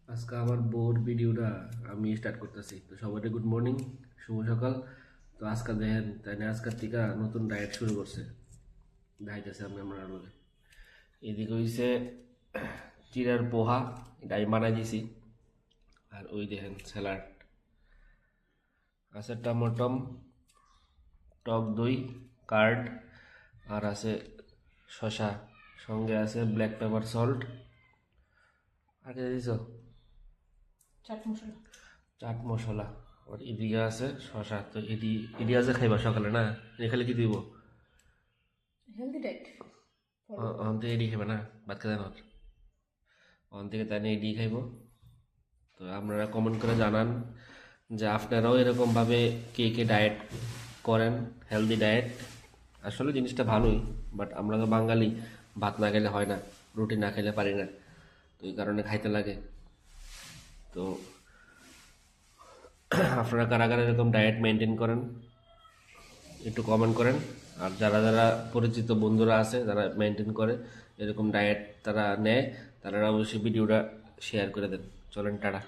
আজকে আমার বোর ভিডিওটা আমি স্টার্ট করতেছি। তো সবাইকে গুড মর্নিং, শুভ সকাল। তো আজকে দেখেন তাই না, আজকের থেকে নতুন ডায়েট শুরু করছে, দেখাইতেছে আমি আমরা লগে। এদিকে হইছে চিড়ার পোহা, এটা আমি বানাই দিছি। আর ওই দেখেন স্যালাড আছে, টমেটম, টক দই, কার্ড, আর আছে শশা, সঙ্গে আছে ব্ল্যাক পেপার সল্ট। আর কি দিছ? চাট মশলা। চাট মশলা। আর এদিকে আছে শশা। তো এদি আছে খাইবা সকালে না? এ খালি কি দিব? হেলদি ডায়েট ফলো করো। অন থেকে এডি খাইবা না, ভাত খেতে না? অন থেকে তাই এডি খাইব। তো আপনারা কমেন্ট করে জানান যে আপনারাও এরকমভাবে কে কে ডায়েট করেন, হেলদি ডায়েট। আসলে জিনিসটা ভালোই, বাট আমরা তো বাঙালি, ভাত না খেলে হয় না, রুটি না খেলে পারি না। তো এই কারণে খাইতে লাগে। তো আপনারা কারা কারা এরকম ডায়েট মেনটেন করেন একটু কমেন্ট করেন। আর যারা যারা পরিচিত বন্ধুরা আছে যারা মেনটেন করে এরকম ডায়েট তারা নেয়, তারা অবশ্যই ভিডিওটা শেয়ার করে দেন। চলেন, টাটা।